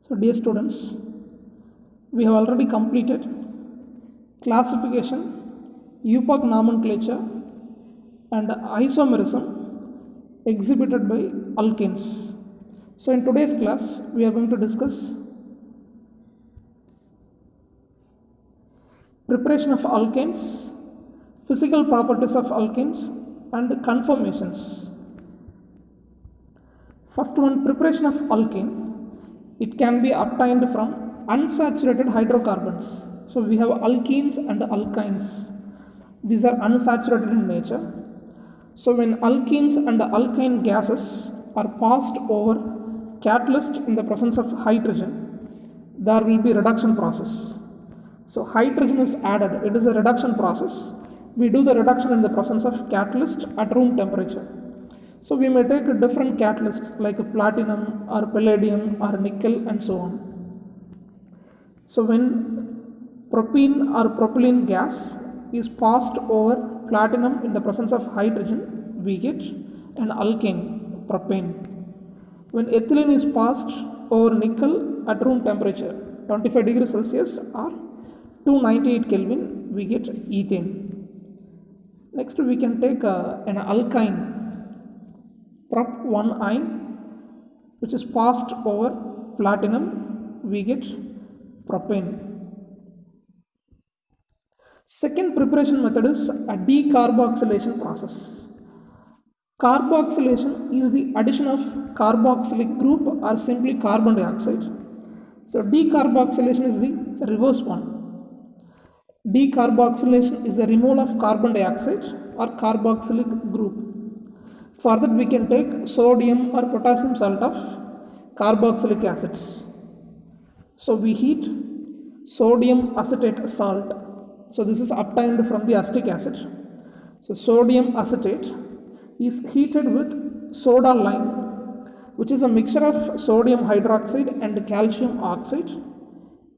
So dear students, we have already completed classification, epoch nomenclature and isomerism exhibited by alkenes. So in today's class, we are going to discuss preparation of alkanes, physical properties of alkanes and conformations. First one, preparation of alkane. It can be obtained from unsaturated hydrocarbons. So we have alkenes and alkynes. These are unsaturated in nature. So when alkenes and alkyne gases are passed over catalyst in the presence of hydrogen, there will be reduction process. So hydrogen is added. It is a reduction process. We do the reduction in the presence of catalyst at room temperature. So we may take different catalysts like platinum or palladium or nickel and so on. So when propene or propylene gas is passed over platinum in the presence of hydrogen, we get an alkane, propane. When ethylene is passed over nickel at room temperature, 25 degrees Celsius or 298 Kelvin, we get ethane. Next we can take an alkyne, prop 1 ion, which is passed over platinum, we get propane. Second preparation method is a decarboxylation process. Carboxylation is the addition of carboxylic group or simply carbon dioxide. So decarboxylation is the reverse one. Decarboxylation is the removal of carbon dioxide or carboxylic group. For that we can take sodium or potassium salt of carboxylic acids. So we heat sodium acetate salt. So this is obtained from the acetic acid. So sodium acetate is heated with soda lime, which is a mixture of sodium hydroxide and calcium oxide.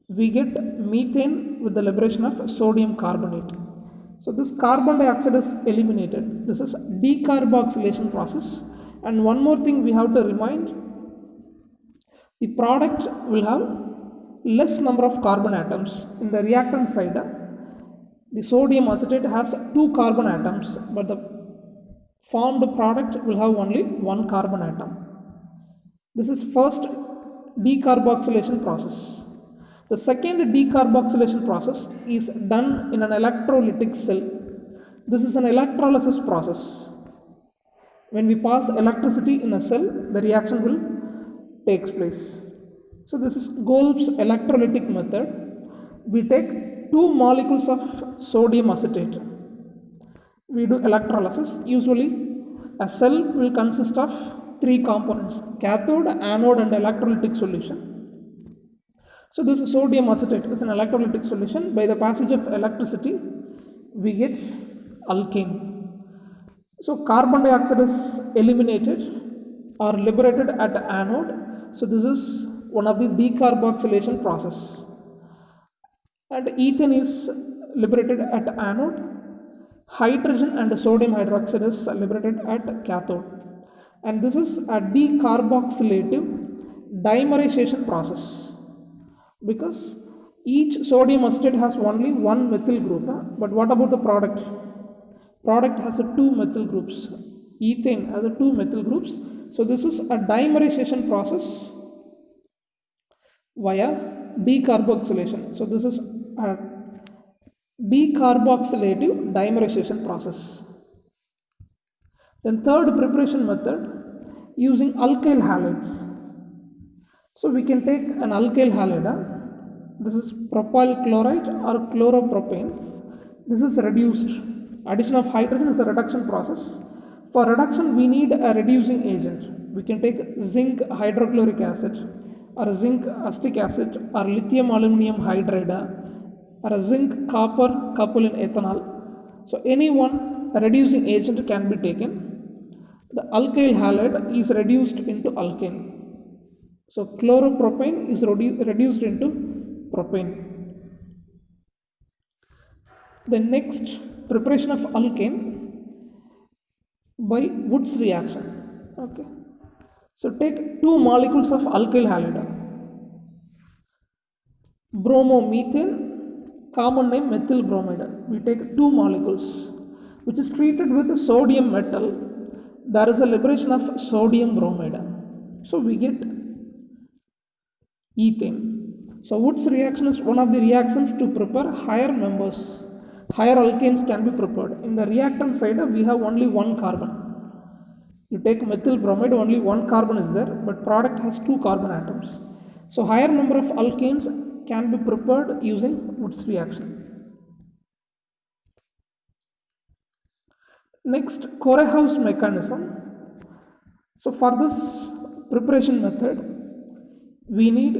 We get methane with the liberation of sodium carbonate. So this carbon dioxide is eliminated. This is decarboxylation process. And one more thing we have to remind, the product will have less number of carbon atoms. In the reactant side, the sodium acetate has 2 carbon atoms, but the formed product will have only 1 carbon atom. This is first decarboxylation process. The second decarboxylation process is done in an electrolytic cell. This is an electrolysis process. When we pass electricity in a cell, the reaction will take place. So this is Golb's electrolytic method. We take 2 molecules of sodium acetate. We do electrolysis. Usually a cell will consist of 3 components: cathode, anode and electrolytic solution. So this is sodium acetate is an electrolytic solution. By the passage of electricity, we get alkane. So carbon dioxide is eliminated or liberated at the anode. So this is one of the decarboxylation process. And ethane is liberated at the anode. Hydrogen and sodium hydroxide is liberated at cathode. And this is a decarboxylative dimerization process, because each sodium acetate has only 1 methyl group. But what about the product? Product has 2 methyl groups. Ethane has 2 methyl groups. So this is a dimerization process via decarboxylation. So this is a decarboxylative dimerization process. Then third preparation method, using alkyl halides. So we can take an alkyl halide. This is propyl chloride or chloropropane. This is reduced. Addition of hydrogen is the reduction process. For reduction, we need a reducing agent. We can take zinc hydrochloric acid or zinc acetic acid or lithium aluminum hydride or a zinc copper couple in ethanol. So any one reducing agent can be taken. The alkyl halide is reduced into alkane. So chloropropane is reduced into propane. The next, preparation of alkane by Wood's reaction. Okay. So take 2 molecules of alkyl halide. Bromomethane, common name methyl bromide. We take two molecules which is treated with sodium metal. There is a liberation of sodium bromide. So we get ethane. So Wood's reaction is one of the reactions to prepare higher members. Higher alkanes can be prepared. In the reactant side, we have only one carbon. You take methyl bromide, only one carbon is there, but product has two carbon atoms. So higher number of alkanes can be prepared using Wood's reaction. Next, Korehouse mechanism. So for this preparation method, we need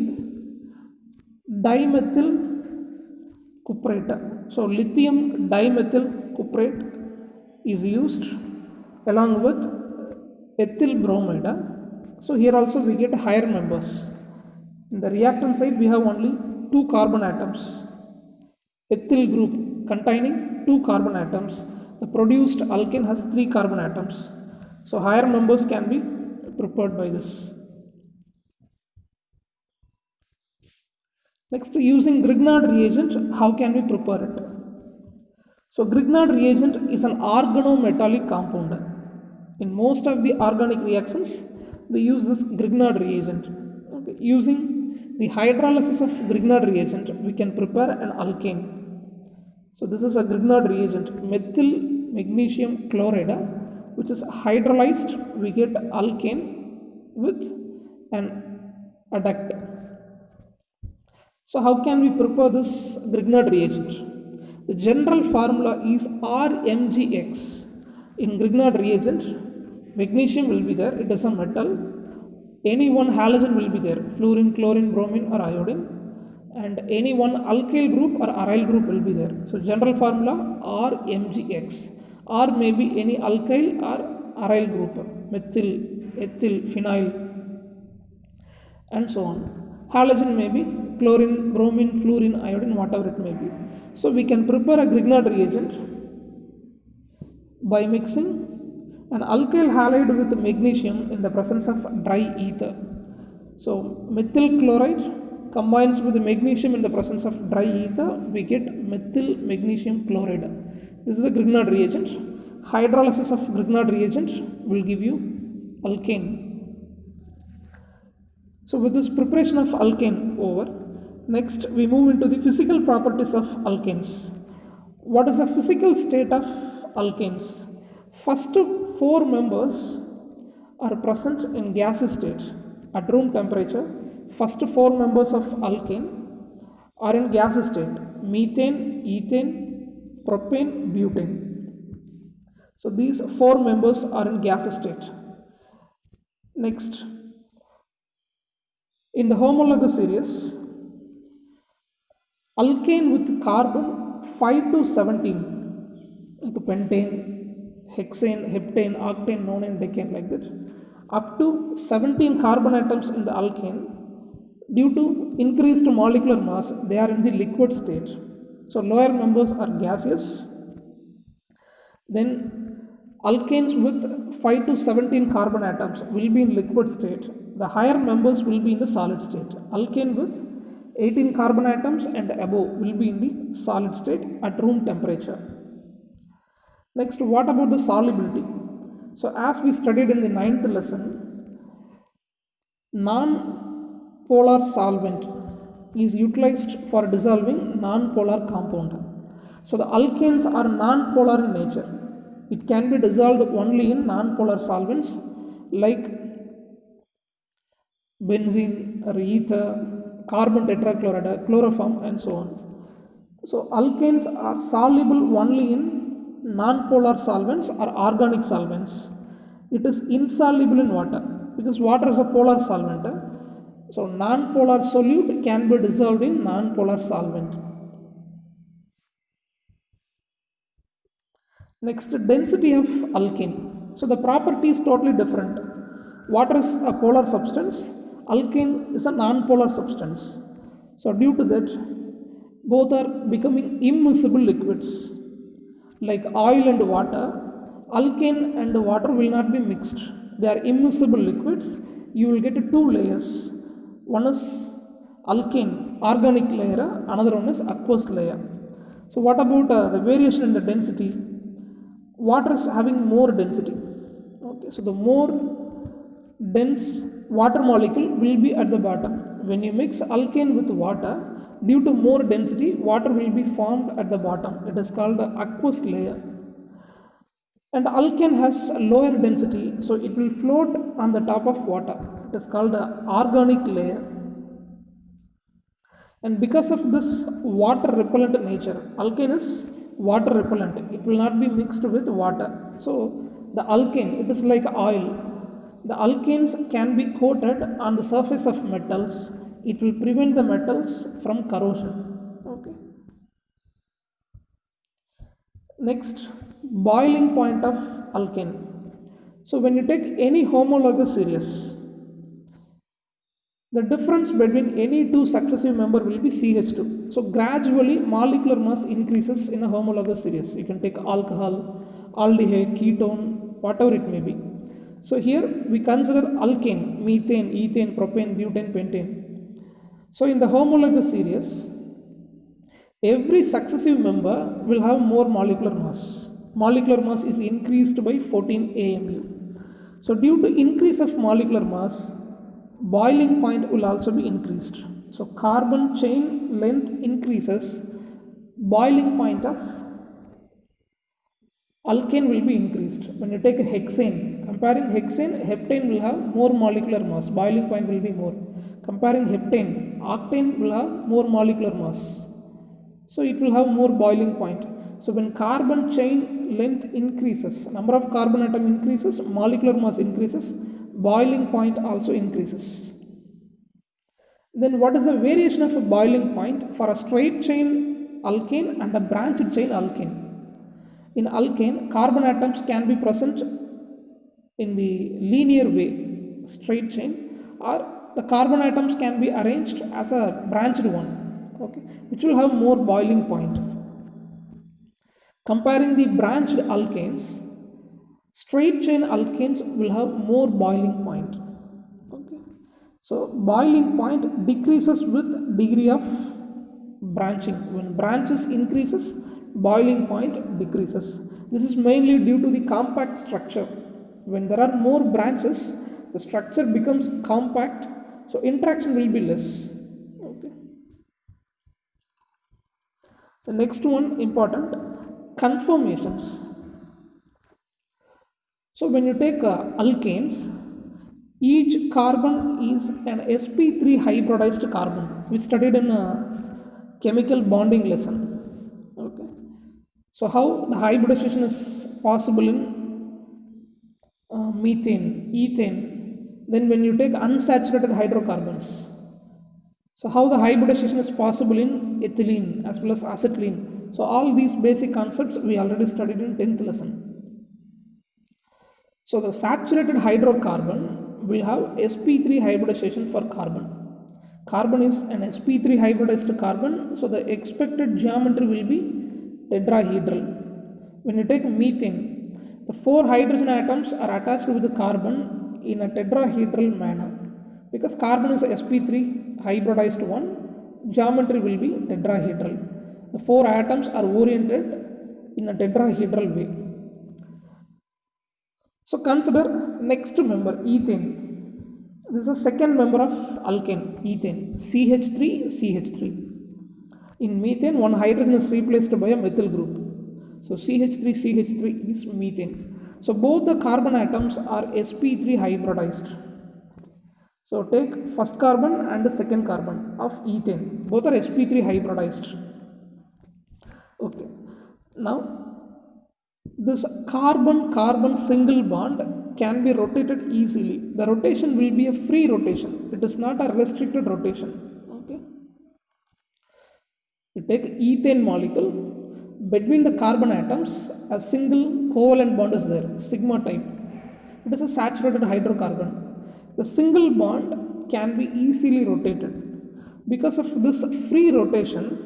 dimethyl cuprate. So lithium dimethyl cuprate is used along with ethyl bromide. So here also we get higher members. In the reactant side, we have only two carbon atoms. Ethyl group containing two carbon atoms. The produced alkane has three carbon atoms. So higher members can be prepared by this. Next, using Grignard reagent, how can we prepare it? So Grignard reagent is an organometallic compound. In most of the organic reactions, we use this Grignard reagent. Okay. Using the hydrolysis of Grignard reagent, we can prepare an alkane. So this is a Grignard reagent, methyl magnesium chloride, which is hydrolyzed. We get alkane with an adduct. So how can we prepare this Grignard reagent? The general formula is RMgX. In Grignard reagent, magnesium will be there, it is a metal. Any one halogen will be there, fluorine, chlorine, bromine or iodine. And any one alkyl group or aryl group will be there. So general formula RMgX. R may be any alkyl or aryl group, methyl, ethyl, phenyl, and so on. Halogen may be chlorine, bromine, fluorine, iodine, whatever it may be. So we can prepare a Grignard reagent by mixing an alkyl halide with magnesium in the presence of dry ether. So methyl chloride combines with magnesium in the presence of dry ether, we get methyl magnesium chloride. This is the Grignard reagent. Hydrolysis of Grignard reagent will give you alkane. So with this preparation of alkane over, next we move into the physical properties of alkanes. What is the physical state of alkanes? First four members are present in gaseous state at room temperature. First four members of alkane are in gaseous state: methane, ethane, propane, butane. So these four members are in gaseous state. Next, in the homologous series, alkane with carbon 5 to 17, like pentane, hexane, heptane, octane, nonane, decane, like that, up to 17 carbon atoms in the alkane. Due to increased molecular mass, they are in the liquid state. So lower members are gaseous. Then alkanes with 5 to 17 carbon atoms will be in liquid state. The higher members will be in the solid state. Alkane with 18 carbon atoms and above will be in the solid state at room temperature. Next, what about the solubility? So as we studied in the 9th lesson, non-polar solvent is utilized for dissolving non-polar compound. So the alkanes are non-polar in nature. It can be dissolved only in non-polar solvents like benzene or ether, carbon tetrachloride, chloroform, and so on. So alkanes are soluble only in non-polar solvents or organic solvents. It is insoluble in water because water is a polar solvent. So non-polar solute can be dissolved in non-polar solvent. Next, density of alkane. So the property is totally different. Water is a polar substance, alkane is a non-polar substance. So due to that, both are becoming immiscible liquids. Like oil and water, alkane and water will not be mixed. They are immiscible liquids. You will get two layers. One is alkane organic layer, another one is aqueous layer. So what about the variation in the density? Water is having more density. Okay, so the more dense water molecule will be at the bottom. When you mix alkane with water, due to more density, water will be formed at the bottom. It is called the aqueous layer. And alkane has a lower density, so it will float on the top of water. It is called the organic layer. And because of this water repellent nature, alkane is water repellent. It will not be mixed with water. So the alkane, it is like oil. The alkanes can be coated on the surface of metals. It will prevent the metals from corrosion. Okay. Next, boiling point of alkane. So when you take any homologous series, the difference between any two successive member will be CH2. So gradually molecular mass increases in a homologous series. You can take alcohol, aldehyde, ketone, whatever it may be. So here we consider alkane, methane, ethane, propane, butane, pentane. So in the homologous series, every successive member will have more molecular mass. Molecular mass is increased by 14 AMU. So due to increase of molecular mass, boiling point will also be increased. So carbon chain length increases, boiling point of alkane will be increased. When you take a hexane, comparing hexane, heptane will have more molecular mass, boiling point will be more. Comparing heptane, octane will have more molecular mass, so it will have more boiling point. So when carbon chain length increases, number of carbon atom increases, molecular mass increases, boiling point also increases. Then what is the variation of a boiling point for a straight chain alkane and a branched chain alkane? In alkane, carbon atoms can be present in the linear way, straight chain, or the carbon atoms can be arranged as a branched one, okay, which will have more boiling point. Comparing the branched alkanes, straight chain alkanes will have more boiling point. Okay, so boiling point decreases with degree of branching. When branches increases, boiling point decreases. This is mainly due to the compact structure. When there are more branches, the structure becomes compact, so interaction will be less. Okay. The next one important, conformations. So when you take alkanes, each carbon is an sp3 hybridized carbon. We studied in a chemical bonding lesson. Okay. So how the hybridization is possible in methane, ethane. Then when you take unsaturated hydrocarbons, so how the hybridization is possible in ethylene as well as acetylene. So all these basic concepts we already studied in 10th lesson. So the saturated hydrocarbon will have sp3 hybridization for carbon. Carbon is an sp3 hybridized carbon, so the expected geometry will be tetrahedral. When you take methane, the 4 hydrogen atoms are attached with the carbon in a tetrahedral manner. Because carbon is a sp3 hybridized one, geometry will be tetrahedral. The 4 atoms are oriented in a tetrahedral way. So consider next member, ethane. This is the second member of alkane, ethane, CH3, CH3. In methane, one hydrogen is replaced by a methyl group. So CH3, CH3 is methane. So both the carbon atoms are sp3 hybridized. So take first carbon and the second carbon of ethane. Both are sp3 hybridized. Okay. Now this carbon-carbon single bond can be rotated easily. The rotation will be a free rotation. It is not a restricted rotation. Okay. You take ethane molecule, between the carbon atoms, a single covalent bond is there, sigma type. It is a saturated hydrocarbon. The single bond can be easily rotated. Because of this free rotation,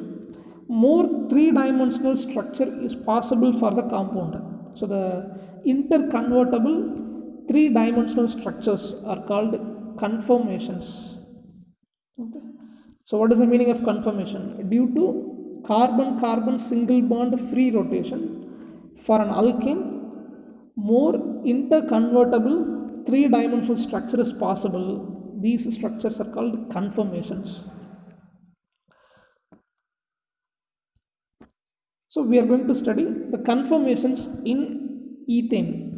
more three-dimensional structure is possible for the compound. So the interconvertible three-dimensional structures are called conformations. Okay. So what is the meaning of conformation? Due to carbon-carbon single bond free rotation for an alkane, more interconvertible three-dimensional structure is possible. These structures are called conformations. So we are going to study the conformations in ethane.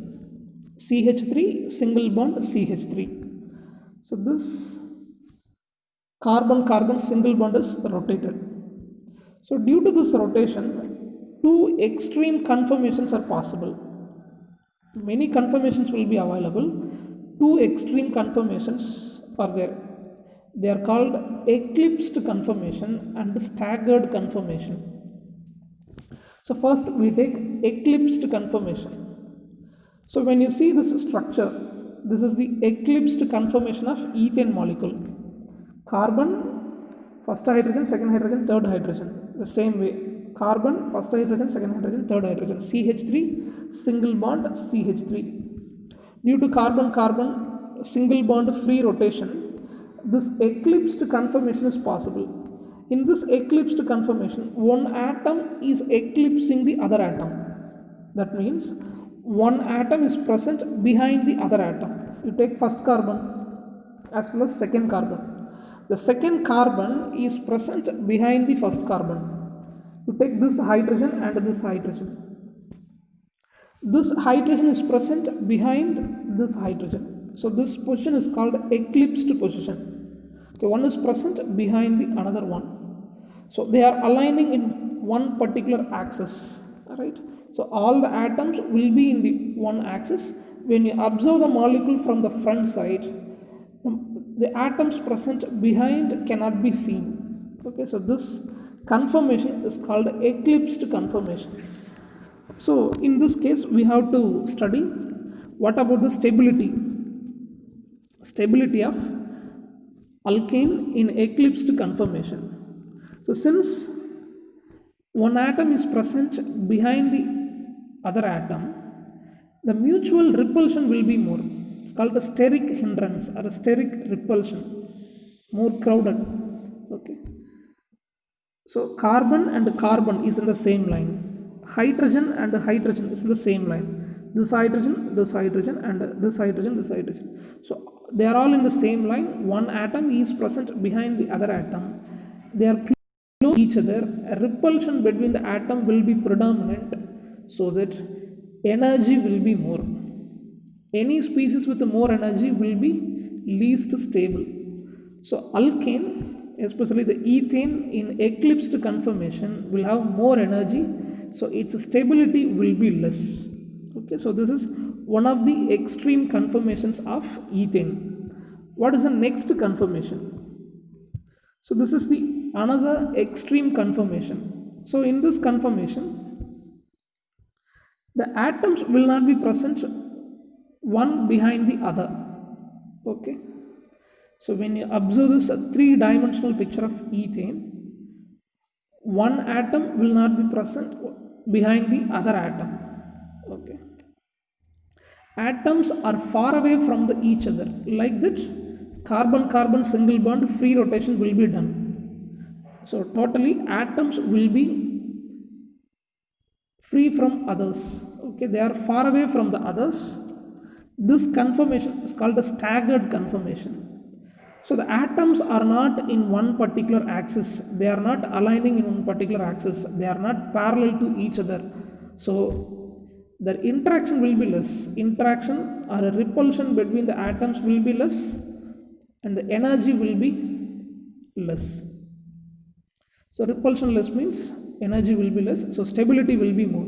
CH3 single bond CH3. So this carbon-carbon single bond is rotated. So due to this rotation, two extreme conformations are possible. Many conformations will be available. Two extreme conformations are there. They are called eclipsed conformation and staggered conformation. So first we take eclipsed conformation. So when you see this structure, this is the eclipsed conformation of ethane molecule. Carbon, first hydrogen, second hydrogen, third hydrogen. The same way. Carbon, first hydrogen, second hydrogen, third hydrogen. CH3, single bond CH3. Due to carbon-carbon single bond free rotation, this eclipsed conformation is possible. In this eclipsed conformation, one atom is eclipsing the other atom. That means one atom is present behind the other atom. You take first carbon as well as second carbon. The second carbon is present behind the first carbon. You take this hydrogen and this hydrogen. This hydrogen is present behind this hydrogen. So this position is called eclipsed position. Okay, one is present behind the another one. So they are aligning in one particular axis. Alright. So all the atoms will be in the one axis. When you observe the molecule from the front side, the atoms present behind cannot be seen. Okay, so this conformation is called eclipsed conformation. So in this case, we have to study what about the stability of alkane in eclipsed conformation. So since one atom is present behind the other atom, the mutual repulsion will be more. It's called a steric hindrance or a steric repulsion, more crowded. Okay. So carbon and carbon is in the same line. Hydrogen and hydrogen is in the same line. This hydrogen, and this hydrogen, this hydrogen. So they are all in the same line. One atom is present behind the other atom. They are close to each other. A repulsion between the atom will be predominant so that energy will be more. Any species with more energy will be least stable. So alkane, especially the ethane in eclipsed conformation, will have more energy, so its stability will be less. Okay, so this is one of the extreme conformations of ethane. What is the next conformation? So this is the another extreme conformation. So in this conformation, the atoms will not be present one behind the other. Okay. So when you observe this three-dimensional picture of ethane, one atom will not be present behind the other atom. Okay. Atoms are far away from each other. Like that, carbon-carbon single bond free rotation will be done. So totally atoms will be free from others. Okay, they are far away from the others. This conformation is called a staggered conformation. So the atoms are not in one particular axis. They are not aligning in one particular axis. They are not parallel to each other. So the interaction will be less. Interaction or a repulsion between the atoms will be less, and the energy will be less. So repulsion less means energy will be less. So stability will be more.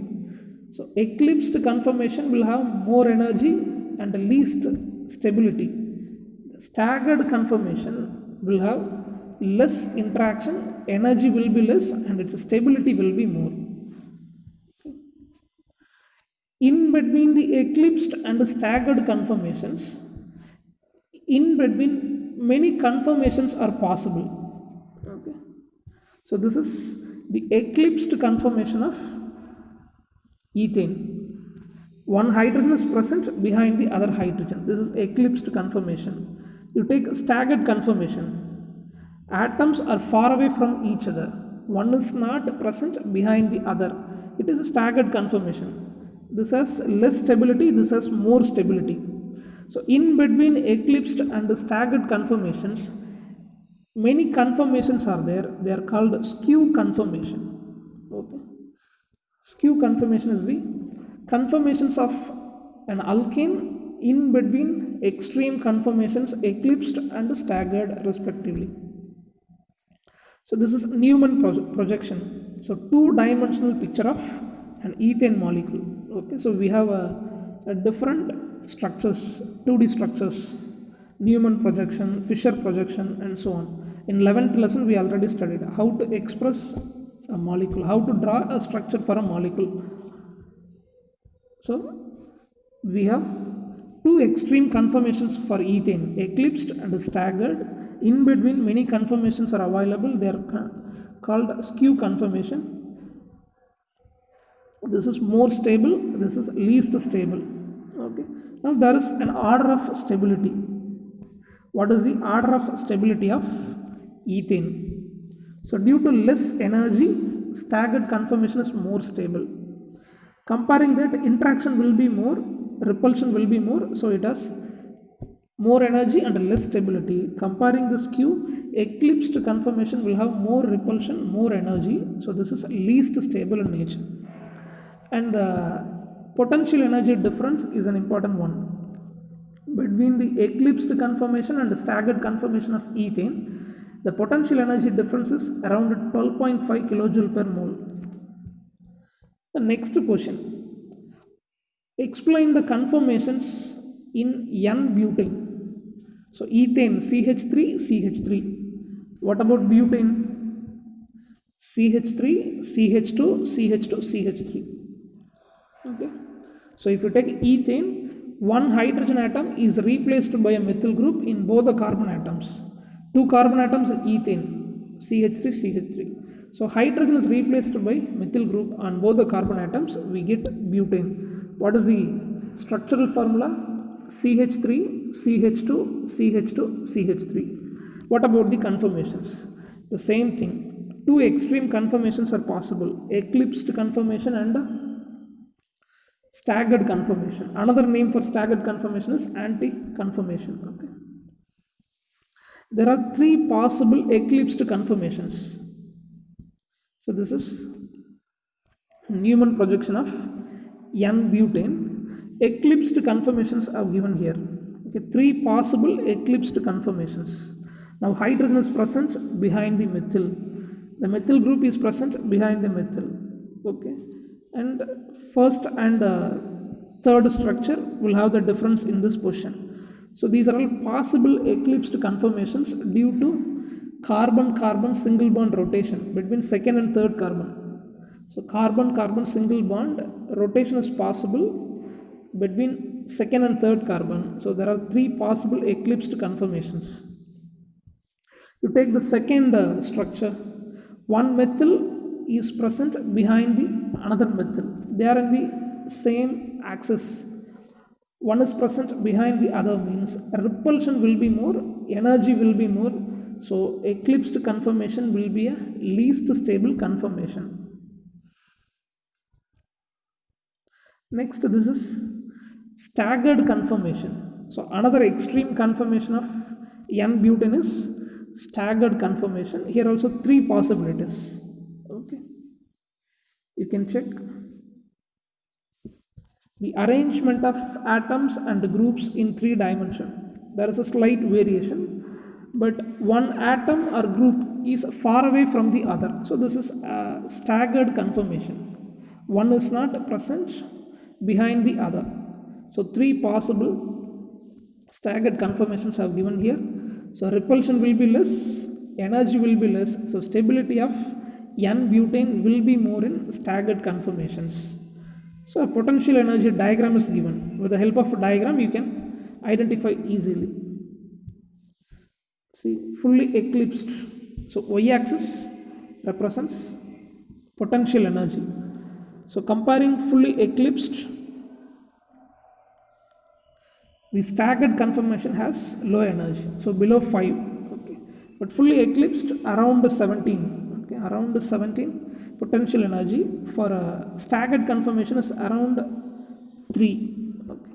So eclipsed conformation will have more energy and least stability. The staggered conformation will have less interaction, energy will be less, and its stability will be more. In between the eclipsed and staggered conformations, in between many conformations are possible. Okay. So this is the eclipsed conformation of ethane. One hydrogen is present behind the other hydrogen. This is eclipsed conformation. You take staggered conformation. atoms are far away from each other. One is not present behind the other. It is a staggered conformation. This has less stability, this has more stability. So in between eclipsed and staggered conformations, many conformations are there. They are called skew conformation. Okay. Skew conformation is the conformations of an alkane in between extreme conformations eclipsed and staggered respectively. So this is Newman projection. So two-dimensional picture of an ethane molecule. Okay, so we have a different structures, 2D structures, Newman projection, Fisher projection, and so on. In 11th lesson, we already studied how to express a molecule, how to draw a structure for a molecule. So we have two extreme conformations for ethane, eclipsed and staggered. In between, many conformations are available. They are called skew conformation. This is more stable, this is least stable. Okay. Now there is an order of stability. What is the order of stability of ethane? So due to less energy, staggered conformation is more stable. Comparing that, interaction will be more, repulsion will be more, so it has more energy and less stability. Comparing the skew, eclipsed conformation will have more repulsion, more energy, so this is least stable in nature. And the potential energy difference is an important one. Between the eclipsed conformation and the staggered conformation of ethane, the potential energy difference is around 12.5 kilojoule per mole. The next question. Explain the conformations in N-butane. So ethane CH3, CH3. What about butane? CH3, CH2, CH2, CH3. Okay. So if you take ethane, one hydrogen atom is replaced by a methyl group in both the carbon atoms. Two carbon atoms in ethane, CH3, CH3. So hydrogen is replaced by methyl group on both the carbon atoms, we get butane. What is the structural formula? CH3, CH2, CH2, CH3. What about the conformations? The same thing. Two extreme conformations are possible, eclipsed conformation and staggered conformation. Another name for staggered conformation is anti-conformation. Okay. There are three possible eclipsed conformations. So this is Newman projection of N-butane. Eclipsed conformations are given here. Okay, three possible eclipsed conformations. Now hydrogen is present behind the methyl. The methyl group is present behind the methyl. Okay, and first and third structure will have the difference in this position. So these are all possible eclipsed conformations due to carbon-carbon single bond rotation between second and third carbon. So carbon-carbon single bond rotation is possible between second and third carbon. So there are three possible eclipsed conformations. You take the second structure, one methyl is present behind the another methyl. They are in the same axis. One is present behind the other means repulsion will be more, energy will be more. So eclipsed conformation will be a least stable conformation. Next, this is staggered conformation. So another extreme conformation of N-butane is staggered conformation. Here also three possibilities. Okay, you can check the arrangement of atoms and groups in 3 dimensions. There is a slight variation, but one atom or group is far away from the other. So this is a staggered conformation. One is not present behind the other. So 3 possible staggered conformations are given here. So repulsion will be less, energy will be less. So stability of N-butane will be more in staggered conformations. So a potential energy diagram is given. With the help of a diagram, you can identify easily. See, fully eclipsed. So y-axis represents potential energy. So comparing fully eclipsed, the staggered conformation has low energy, so below 5. Okay, but fully eclipsed around 17. Okay, around 17 potential energy. For a staggered conformation is around 3. Okay,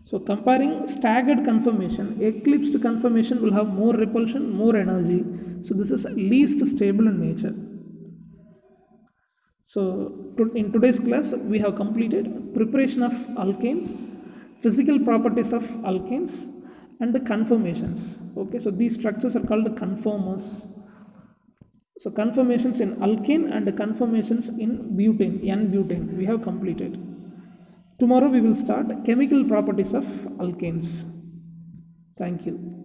so comparing staggered conformation, eclipsed conformation will have more repulsion, more energy, so this is least stable in nature. So in today's class we have completed preparation of alkanes, physical properties of alkanes, and the conformations. Okay, so these structures are called conformers. So conformations in alkane and conformations in butane, N-butane, we have completed. Tomorrow we will start chemical properties of alkanes. Thank you.